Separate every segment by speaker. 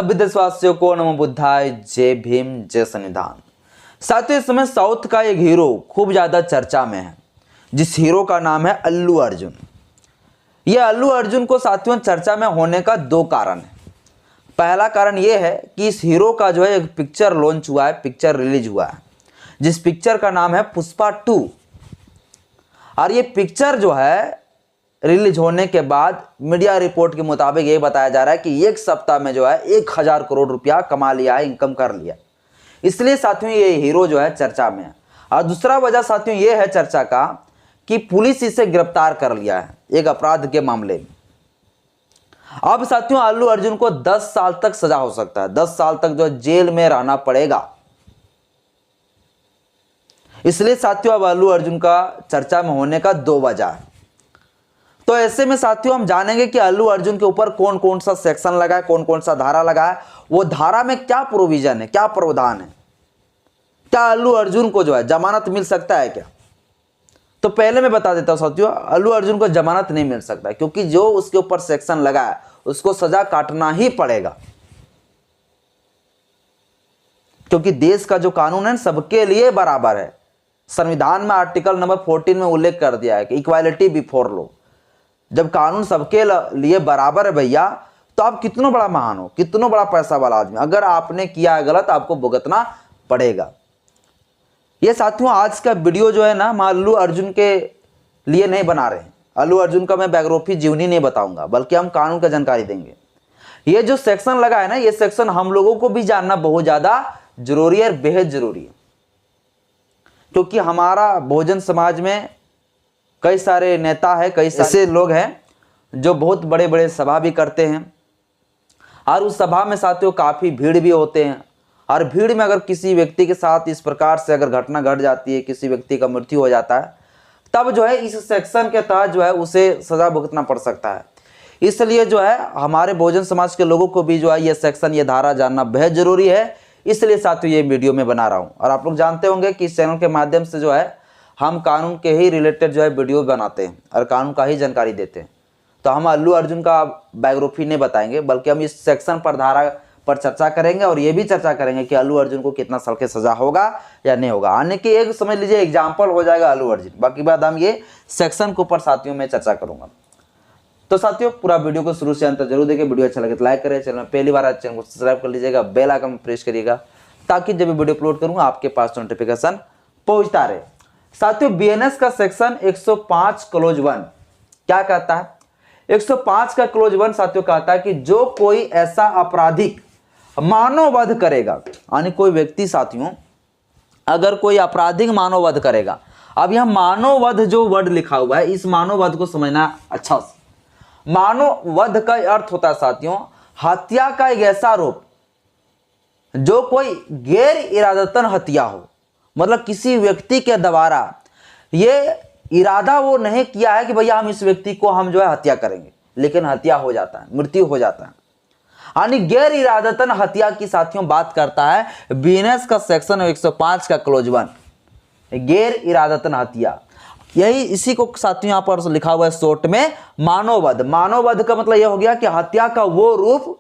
Speaker 1: सभी देशवासियों को नमो बुद्धाय, जय भीम, जय संविधान। साथियों, इस समय साउथ का एक हीरो खूब ज्यादा चर्चा में है, जिस हीरो का नाम है अल्लू अर्जुन। यह अल्लू अर्जुन को साथियों चर्चा में होने का दो कारण है। पहला कारण यह है कि इस हीरो का जो है एक पिक्चर लॉन्च हुआ है, पिक्चर रिलीज हुआ है, जिस पिक्चर का नाम है पुष्पा 2। और ये पिक्चर जो है रिलीज होने के बाद मीडिया रिपोर्ट के मुताबिक ये बताया जा रहा है कि एक सप्ताह में जो है 1000 करोड़ रुपया कमा लिया है, इनकम कर लिया। इसलिए साथियों ये हीरो जो है चर्चा में है। और दूसरा वजह साथियों ये है चर्चा का कि पुलिस इसे गिरफ्तार कर लिया है एक अपराध के मामले में। अब साथियों अल्लू अर्जुन को 10 साल तक सजा हो सकता है, 10 साल तक जो जेल में रहना पड़ेगा। इसलिए साथियों अब अल्लू अर्जुन का चर्चा में होने का दो वजह है। तो ऐसे में साथियों हम जानेंगे कि अल्लू अर्जुन के ऊपर कौन कौन सा सेक्शन लगा है, कौन कौन सा धारा लगा है, वो धारा में क्या प्रोविजन है, क्या प्रावधान है, क्या अल्लू अर्जुन को जो है जमानत मिल सकता है क्या। तो पहले मैं बता देता हूं साथियों, अल्लू अर्जुन को जमानत नहीं मिल सकता, क्योंकि जो उसके ऊपर सेक्शन लगा है उसको सजा काटना ही पड़ेगा। क्योंकि देश का जो कानून है सबके लिए बराबर है। संविधान में आर्टिकल नंबर 14 में उल्लेख कर दिया है कि इक्वालिटी बिफोर लॉ। जब कानून सबके लिए बराबर है भैया, तो आप कितना बड़ा महान हो, कितना बड़ा पैसा वाला आदमी, अगर आपने किया है गलत आपको भुगतना पड़ेगा। ये साथियों आज का वीडियो जो है ना, हम अल्लू अर्जुन के लिए नहीं बना रहे हैं। अल्लू अर्जुन का मैं बायोग्राफी जीवनी नहीं बताऊंगा, बल्कि हम कानून का जानकारी देंगे। ये जो सेक्शन लगा है ना, ये सेक्शन हम लोगों को भी जानना बहुत ज्यादा जरूरी है, बेहद जरूरी है। क्योंकि हमारा बहुजन समाज में कई सारे नेता है, कई ऐसे लोग हैं जो बहुत बड़े बड़े सभा भी करते हैं, और उस सभा में साथियों काफ़ी भीड़ भी होते हैं। और भीड़ में अगर किसी व्यक्ति के साथ इस प्रकार से अगर घटना घट जाती है, किसी व्यक्ति का मृत्यु हो जाता है, तब जो है इस सेक्शन के तहत जो है उसे सजा भुगतना पड़ सकता है। इसलिए जो है हमारे बहुजन समाज के लोगों को भी जो है ये सेक्शन, ये धारा जानना बेहद जरूरी है। इसलिए साथियों ये वीडियो में बना रहा हूँ। और आप लोग जानते होंगे कि इस चैनल के माध्यम से जो है हम कानून के ही रिलेटेड जो है वीडियो बनाते हैं और कानून का ही जानकारी देते हैं। तो हम अल्लू अर्जुन का बायोग्राफी नहीं बताएंगे, बल्कि हम इस सेक्शन पर, धारा पर चर्चा करेंगे, और ये भी चर्चा करेंगे कि अल्लू अर्जुन को कितना साल की सजा होगा या नहीं होगा। आने की एक समझ लीजिए एग्जाम्पल हो जाएगा अल्लू अर्जुन। बाकी बात हम ये सेक्शन के ऊपर साथियों में चर्चा करूंगा। तो साथियों पूरा वीडियो को शुरू से अंत तक जरूर देखिए। वीडियो अच्छा लगे तो लाइक करें, चैनल में पहली बार चैनल को सब्सक्राइब कर लीजिएगा, बेल आइकन प्रेस करिएगा, ताकि जब भी वीडियो अपलोड करूंगा आपके पास नोटिफिकेशन पहुंचता रहे। साथियों बीएनएस का सेक्शन 105 क्लोज 1 क्या कहता है? 105 का क्लोज 1 साथियों कहता है कि जो कोई ऐसा आपराधिक मानववध करेगा, यानी कोई व्यक्ति साथियों अगर कोई आपराधिक मानववध करेगा। अब यह मानववध जो वर्ड लिखा हुआ है, इस मानववध को समझना अच्छा से। मानववध का अर्थ होता है साथियों हत्या का एक ऐसा आरोप जो कोई गैर इरादतन हत्या हो, मतलब किसी व्यक्ति के द्वारा ये इरादा वो नहीं किया है कि भैया हम इस व्यक्ति को हम जो है हत्या करेंगे, लेकिन हत्या हो जाता है, मृत्यु हो जाता है, यानी गैर इरादतन हत्या की साथियों बात करता है बीएनएस का सेक्शन 105 का क्लोज 1, गैर इरादतन हत्या। यही इसी को साथियों यहां पर लिखा हुआ है शॉर्ट में मानववध। मानववध का मतलब यह हो गया कि हत्या का वो रूप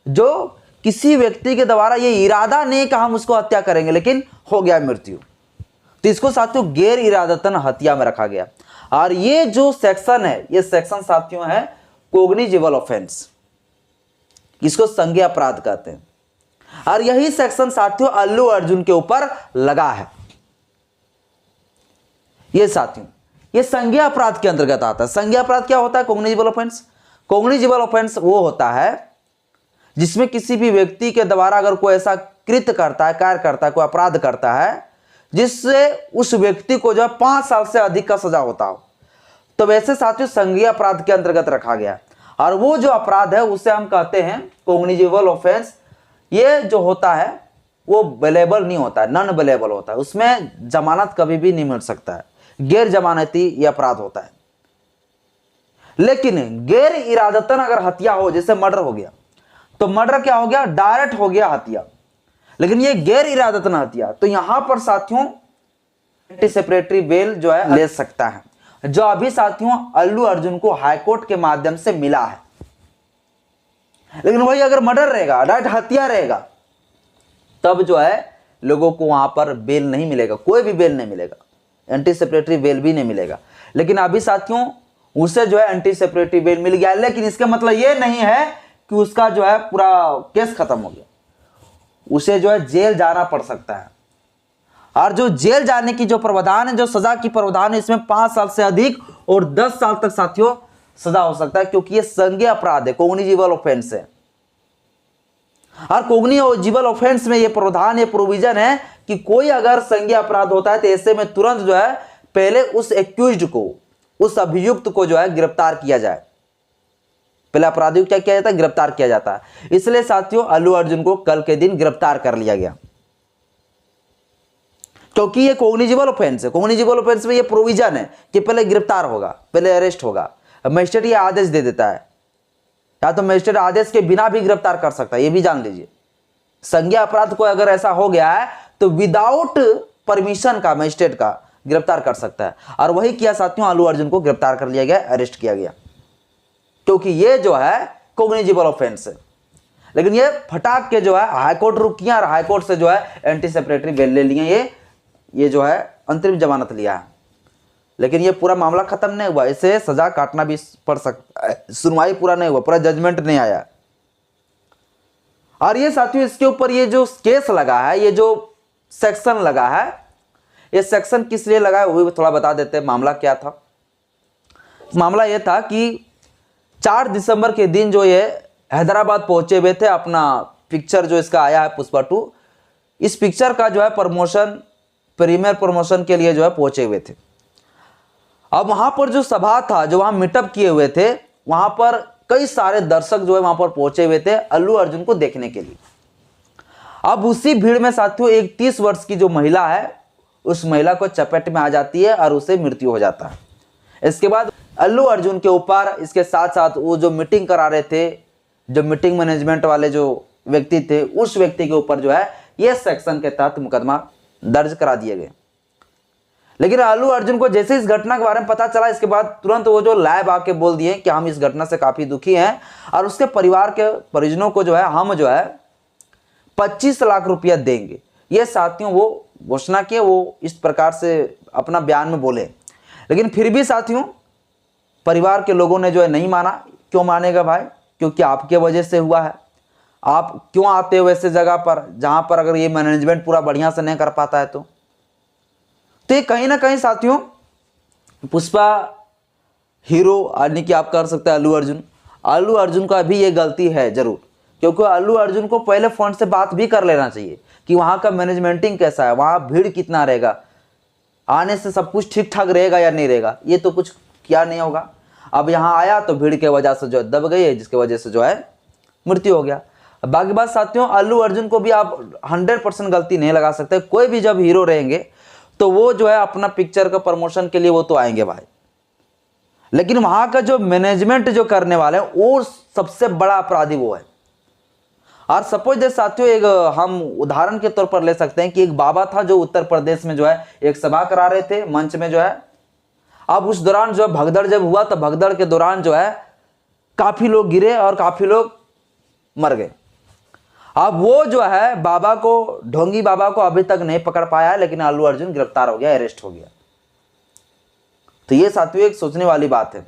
Speaker 1: जो किसी व्यक्ति के द्वारा ये इरादा नहीं कि हम उसको हत्या करेंगे, लेकिन हो गया मृत्यु, तो इसको साथियों गैर इरादतन हत्या में रखा गया। और ये जो सेक्शन है, ये सेक्शन साथियों है कोग्निजिबल ऑफेंस, इसको संज्ञेय अपराध कहते हैं। और यही सेक्शन साथियों अल्लू अर्जुन के ऊपर लगा है। ये साथियों ये संज्ञेय अपराध के अंतर्गत आता है। संज्ञेय अपराध क्या होता है? कोग्निजिबल ऑफेंस। कोग्निजिबल ऑफेंस वो होता है जिसमें किसी भी व्यक्ति के द्वारा अगर कोई ऐसा कृत्य करता है, कार्य करता है, कोई अपराध करता है जिससे उस व्यक्ति को जो 5 साल से अधिक का सजा होता हो, तो वैसे साथियों संज्ञेय अपराध के अंतर्गत रखा गया। और वो जो अपराध है उसे हम कहते हैं कोग्निजिबल ऑफेंस। ये जो होता है वो बेलेबल नहीं होता है, नॉन बेलेबल होता है, उसमें जमानत कभी भी नहीं मिल सकता है, गैर जमानती ये अपराध होता है। लेकिन गैर इरादतन अगर हत्या हो, जैसे मर्डर हो गया, तो मर्डर क्या हो गया? डायरेक्ट हो गया हत्या। लेकिन ये गैर इरादतन हत्या, तो यहां पर साथियों सेपरेटरी बेल जो है ले सकता है, जो अभी साथियों अल्लू अर्जुन को हाईकोर्ट के माध्यम से मिला है। लेकिन वही अगर मर्डर रहेगा, डायरेक्ट हत्या रहेगा, तब जो है लोगों को वहां पर बेल नहीं मिलेगा, कोई भी बेल नहीं मिलेगा, एंटी सेपरेटरी बेल भी नहीं मिलेगा। लेकिन अभी साथियों उसे जो है एंटी सेपरेटरी बेल मिल गया, लेकिन इसका मतलब ये नहीं है कि उसका जो है पूरा केस खत्म हो गया, उसे जो है जेल जाना पड़ सकता है। और जो जेल जाने की जो प्रावधान है, जो सजा की प्रावधान है, इसमें 5 साल से अधिक और 10 साल तक साथियों सजा हो सकता है, क्योंकि ये संज्ञेय अपराध है, कॉग्निजिबल ऑफेंस है। और कॉग्निजिबल ऑफेंस में ये प्रावधान, ये प्रोविजन है कि कोई अगर संज्ञेय अपराध होता है तो ऐसे में तुरंत जो है पहले उस एक्यूज्ड को, उस अभियुक्त को जो है गिरफ्तार किया जाए। पहले अपराधी को क्या किया जाता है? गिरफ्तार किया जाता है। इसलिए साथियों अल्लू अर्जुन को कल के दिन गिरफ्तार कर लिया गया, क्योंकि ये कॉग्निजिबल ऑफेंस है। कॉग्निजिबल ऑफेंस में ये प्रोविजन है कि पहले गिरफ्तार होगा, पहले अरेस्ट होगा। मजिस्ट्रेट ये आदेश दे देता है, या तो मजिस्ट्रेट आदेश के बिना भी गिरफ्तार कर सकता है, ये भी जान लीजिए। संज्ञेय अपराध को अगर ऐसा हो गया है तो विदाउट परमिशन का मजिस्ट्रेट का गिरफ्तार कर सकता है, और वही किया साथियों, अल्लू अर्जुन को गिरफ्तार कर लिया गया, अरेस्ट किया गया, क्योंकि ये जो है कॉग्निजिबल ऑफेंस है। लेकिन ये फटाक के जो है हाईकोर्ट रुक किया और हाईकोर्ट से जो है एंटी सेपरेटरी बेल ले लिए, ये जो है अंतरिम जमानत लिया है। लेकिन ये पूरा मामला खत्म नहीं हुआ, इसे सजा काटना भी पड़ सकता है, सुनवाई पूरा नहीं हुआ, पूरा जजमेंट नहीं आया। और ये साथियों इसके ऊपर ये जो केस लगा है, ये जो सेक्शन लगा है, ये सेक्शन किस लिए लगा है वो भी थोड़ा बता देते हैं। मामला क्या था? मामला ये था कि 4 दिसंबर के दिन जो ये हैदराबाद पहुंचे हुए थे, अपना पिक्चर जो इसका आया है पुष्पा 2, इस पिक्चर का जो है प्रमोशन, प्रीमियर प्रमोशन के लिए जो है पहुंचे हुए थे। अब वहां पर जो सभा था, जो वहां मीटअप किए हुए थे, वहां पर कई सारे दर्शक जो है वहां पर पहुंचे हुए थे अल्लू अर्जुन को देखने के लिए। अब उसी भीड़ में साथियों एक 30 वर्ष की जो महिला है, उस महिला को चपेट में आ जाती है और उसे मृत्यु हो जाता है। इसके बाद अल्लू अर्जुन के ऊपर, इसके साथ साथ वो जो मीटिंग करा रहे थे, जो मीटिंग मैनेजमेंट वाले जो व्यक्ति थे, उस व्यक्ति के ऊपर जो है ये सेक्शन के तहत मुकदमा दर्ज करा दिए गए। लेकिन अल्लू अर्जुन को जैसे इस घटना के बारे में पता चला, इसके बाद तुरंत वो जो लाइव आके बोल दिए कि हम इस घटना से काफी दुखी हैं, और उसके परिवार के परिजनों को जो है हम जो है 25 लाख रुपया देंगे। ये साथियों वो घोषणा किए, वो इस प्रकार से अपना बयान में बोले। लेकिन फिर भी साथियों परिवार के लोगों ने जो है नहीं माना। क्यों मानेगा भाई? क्योंकि आपके वजह से हुआ है। आप क्यों आते हो ऐसे जगह पर जहां पर अगर ये मैनेजमेंट पूरा बढ़िया से नहीं कर पाता है? तो ये कहीं ना कहीं साथियों पुष्पा हीरो यानी कि आप कर सकते हैं अल्लू अर्जुन का भी ये गलती है जरूर, क्योंकि अल्लू अर्जुन को पहले फोन से बात भी कर लेना चाहिए कि वहां का मैनेजमेंटिंग कैसा है, वहां भीड़ कितना रहेगा, आने से सब कुछ ठीक ठाक रहेगा या नहीं रहेगा। ये तो कुछ किया नहीं होगा। अब यहाँ आया तो भीड़ के वजह से जो है दब गई है, जिसकी वजह से जो है मृत्यु हो गया। बाकी बात साथियों अल्लू अर्जुन को भी आप 100% गलती नहीं लगा सकते। कोई भी जब हीरो रहेंगे तो वो जो है अपना पिक्चर का प्रमोशन के लिए वो तो आएंगे भाई, लेकिन वहां का जो मैनेजमेंट जो करने वाले हैं वो सबसे बड़ा अपराधी वो है। और सपोज दे साथियों एक हम उदाहरण के तौर पर ले सकते हैं कि एक बाबा था जो उत्तर प्रदेश में जो है एक सभा करा रहे थे मंच में जो है। अब उस दौरान जो है भगदड़ जब हुआ तो भगदड़ के दौरान जो है काफी लोग गिरे और काफी लोग मर गए। अब वो जो है बाबा को, ढोंगी बाबा को अभी तक नहीं पकड़ पाया है, लेकिन अल्लू अर्जुन गिरफ्तार हो गया, अरेस्ट हो गया। तो ये साथियों एक सोचने वाली बात है।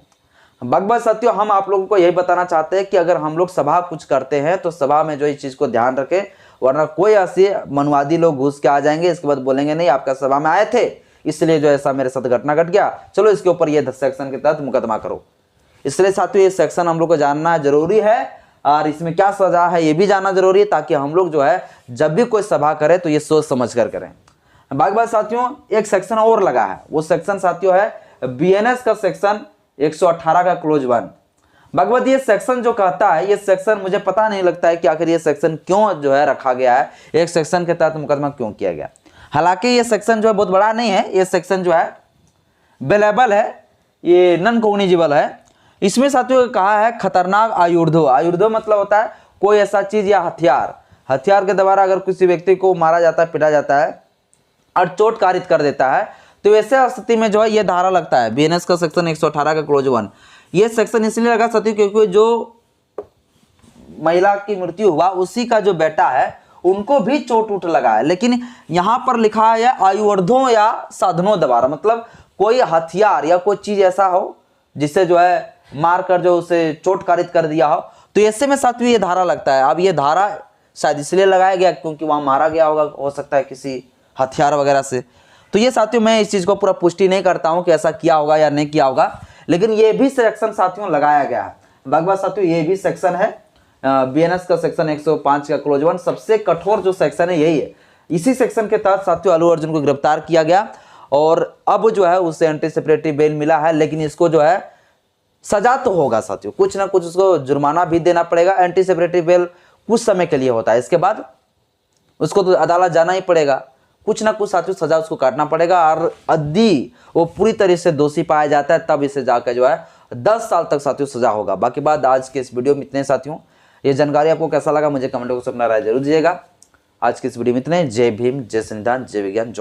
Speaker 1: बगबा साथियों हम आप लोगों को यही बताना चाहते हैं कि अगर हम लोग सभा कुछ करते हैं तो सभा में जो इस चीज को ध्यान रखें, वरना कोई ऐसे मनवादी लोग घुस के आ जाएंगे, इसके बाद बोलेंगे नहीं आपका सभा में आए थे इसलिए जो ऐसा मेरे साथ घटना घट गया, चलो इसके ऊपर ये सेक्शन के तहत मुकदमा करो। इसलिए साथियों ये सेक्शन हम लोग को जानना जरूरी है और इसमें क्या सजा है ये भी जानना जरूरी है, ताकि हम लोग जो है जब भी कोई सभा करें तो ये सोच समझ कर करें। बाकी बात साथियों एक सेक्शन और लगा है, वो सेक्शन साथियों है बीएनएस का सेक्शन 118 का क्लोज 1। बाकी ये सेक्शन जो कहता है, ये सेक्शन मुझे पता नहीं लगता है कि आखिर ये सेक्शन क्यों जो है रखा गया है, एक सेक्शन के तहत मुकदमा क्यों किया गया। हालांकि ये सेक्शन जो है बहुत बड़ा नहीं है, ये सेक्शन जो है अवेलेबल है, ये नॉन कॉग्निजिबल है। इसमें साथियों कहा है खतरनाक आयुर्धो। आयुर्धो मतलब होता है कोई ऐसा चीज या हथियार के द्वारा अगर किसी व्यक्ति को मारा जाता है, पिटा जाता है और चोट कारित कर देता है, तो ऐसे स्थिति में जो है ये धारा लगता है बीएनएस का सेक्शन 118 का क्लोज 1। ये सेक्शन इसलिए लगा साथियों क्योंकि जो महिला की मृत्यु हुआ उसी का जो बेटा है उनको भी चोट उठ लगा है, लेकिन यहां पर लिखा है आयुर्धों या साधनों द्वारा, मतलब कोई हथियार या कोई चीज ऐसा हो जिससे जो है मारकर जो उसे चोट कारित कर दिया हो, तो ऐसे में साथियों ये धारा लगता है। अब ये धारा शायद इसलिए लगाया गया क्योंकि वहां मारा गया होगा, हो सकता है किसी हथियार वगैरह से। तो ये साथियों मैं इस चीज को पूरा पुष्टि नहीं करता हूं कि ऐसा किया होगा या नहीं किया होगा, लेकिन ये भी सेक्शन साथियों लगाया गया है। बाकी साथियों ये भी सेक्शन है बीएनएस का सेक्शन 105 का क्लोज 1, सबसे कठोर जो सेक्शन है यही है। इसी सेक्शन के तहत साथियों अल्लू अर्जुन को गिरफ्तार किया गया और अब जो है उसे एंटीसिपेटरी बेल मिला है, लेकिन इसको जो है सजा तो होगा साथियों, कुछ ना कुछ उसको जुर्माना भी देना पड़ेगा। एंटीसिपेटरी बेल कुछ समय के लिए होता है, इसके बाद उसको तो अदालत जाना ही पड़ेगा, कुछ ना कुछ साथियों सजा उसको काटना पड़ेगा। और यदि वो पूरी तरह से दोषी पाया जाता है तब इसे जाकर जो है 10 साल तक साथियों सजा होगा। बाकी बात आज के इस वीडियो में इतने साथियों, ये जानकारी आपको कैसा लगा मुझे कमेंट बॉक्स में अपना राय जरूर दीजिएगा। आज की इस वीडियो में इतने। जय भीम, जय संविधान, जय विज्ञान।